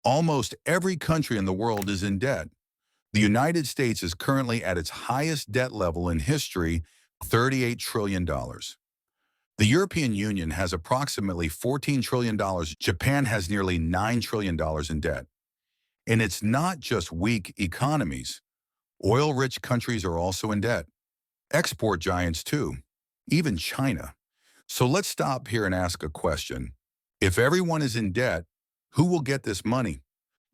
Almost every country in the world is in debt. The United States is currently at its highest debt level in history, $38 trillion. dollars. The European Union has approximately $14 trillion. dollars. Japan has nearly $9 trillion dollars in debt. And it's not just weak economies. Oil-rich countries are also in debt. Export giants too, even China. So let's stop here and ask a question. If everyone is in debt, who will get this money?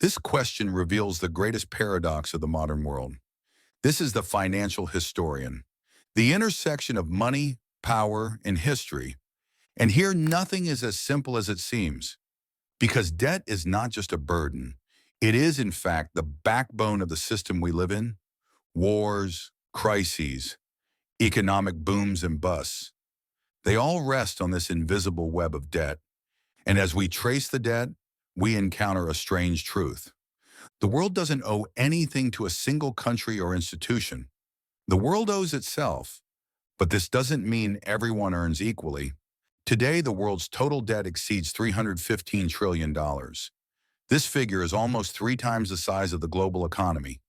This question reveals the greatest paradox of the modern world. This is the financial historian, the intersection of money, power, and history. And here nothing is as simple as it seems, because debt is not just a burden. It is, in fact, the backbone of the system we live in. Wars, crises, economic booms and busts. They all rest on this invisible web of debt. And as we trace the debt, we encounter a strange truth. The world doesn't owe anything to a single country or institution. The world owes itself, but this doesn't mean everyone earns equally. Today, the world's total debt exceeds $315 trillion. dollars. This figure is almost 3 times the size of the global economy.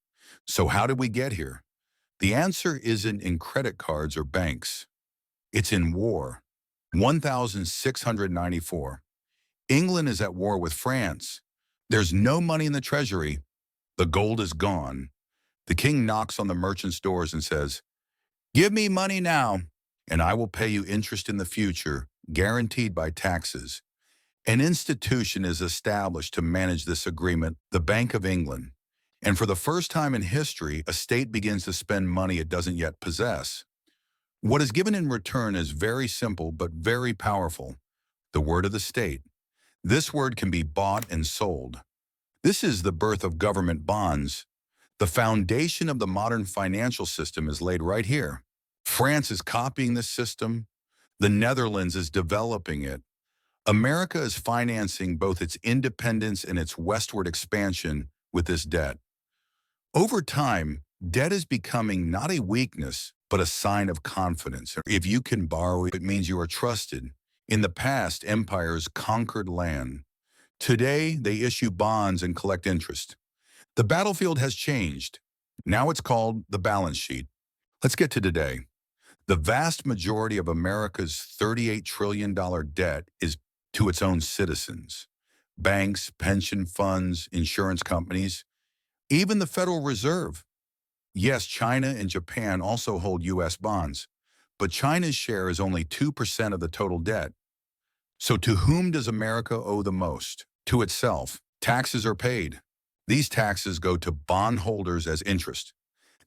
So how did we get here? The answer isn't in credit cards or banks. It's in war. 1694. England is at war with France. There's no money in the treasury. The gold is gone. The king knocks on the merchant's doors and says, "Give me money now, and I will pay you interest in the future, guaranteed by taxes." An institution is established to manage this agreement, the Bank of England. And for the first time in history, a state begins to spend money it doesn't yet possess. What is given in return is very simple but very powerful: the word of the state. This word can be bought and sold. This is the birth of government bonds. The foundation of the modern financial system is laid right here. France is copying this system. The Netherlands is developing it. America is financing both its independence and its westward expansion with this debt. Over time, debt is becoming not a weakness, but a sign of confidence. If you can borrow, it means you are trusted. In the past, empires conquered land. Today, they issue bonds and collect interest. The battlefield has changed. Now it's called the balance sheet. Let's get to today. The vast majority of America's $38 trillion debt is to its own citizens. Banks, pension funds, insurance companies, even the Federal Reserve. Yes, China and Japan also hold U.S. bonds, but China's share is only 2% of the total debt. So to whom does America owe the most? To itself. Taxes are paid. These taxes go to bondholders as interest.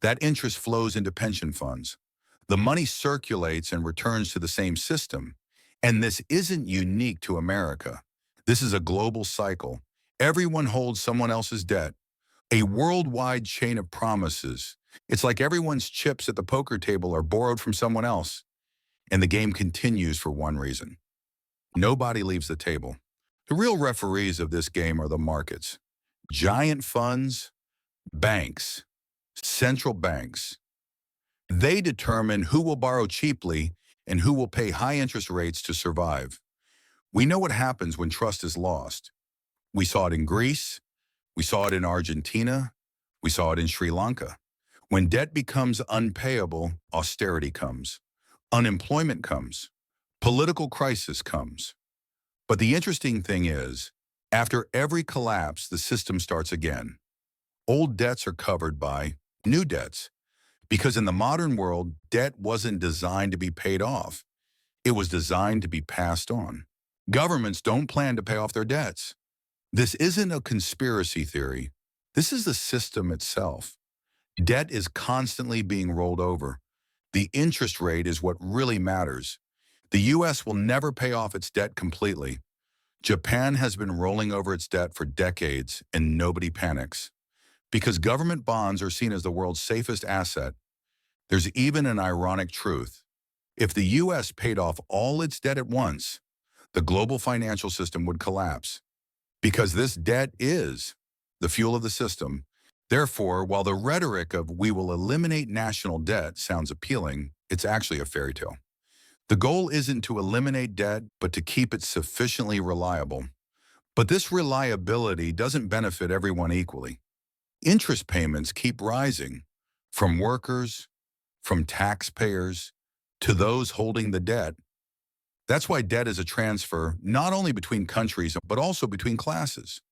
That interest flows into pension funds. The money circulates and returns to the same system. And this isn't unique to America. This is a global cycle. Everyone holds someone else's debt. A worldwide chain of promises. It's like everyone's chips at the poker table are borrowed from someone else. And the game continues for one reason. Nobody leaves the table. The real referees of this game are the markets. Giant funds, banks, central banks. They determine who will borrow cheaply and who will pay high interest rates to survive. We know what happens when trust is lost. We saw it in Greece. We saw it in Argentina. We saw it in Sri Lanka. When debt becomes unpayable, austerity comes. Unemployment comes. Political crisis comes. But the interesting thing is, after every collapse, the system starts again. Old debts are covered by new debts. Because in the modern world, debt wasn't designed to be paid off. It was designed to be passed on. Governments don't plan to pay off their debts. This isn't a conspiracy theory. This is the system itself. Debt is constantly being rolled over. The interest rate is what really matters. The U.S. will never pay off its debt completely. Japan has been rolling over its debt for decades, and nobody panics. Because government bonds are seen as the world's safest asset, there's even an ironic truth. If the U.S. paid off all its debt at once, the global financial system would collapse. Because this debt is the fuel of the system. Therefore, while the rhetoric of "we will eliminate national debt" sounds appealing, it's actually a fairy tale. The goal isn't to eliminate debt, but to keep it sufficiently reliable. But this reliability doesn't benefit everyone equally. Interest payments keep rising, from workers, from taxpayers, to those holding the debt. That's why debt is a transfer not only between countries, but also between classes.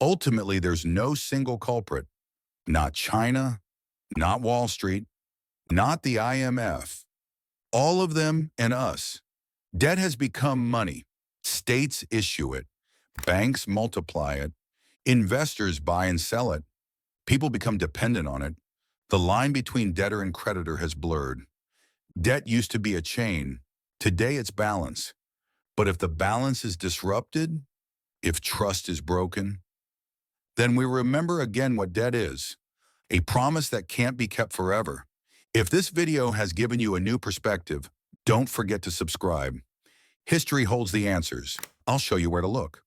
Ultimately, there's no single culprit. Not China, not Wall Street, not the IMF. All of them and us. Debt has become money. States issue it. Banks multiply it. Investors buy and sell it. People become dependent on it. The line between debtor and creditor has blurred. Debt used to be a chain. Today it's balance. But if the balance is disrupted, if trust is broken, then we remember again what debt is. A promise that can't be kept forever. If this video has given you a new perspective, don't forget to subscribe. History holds the answers. I'll show you where to look.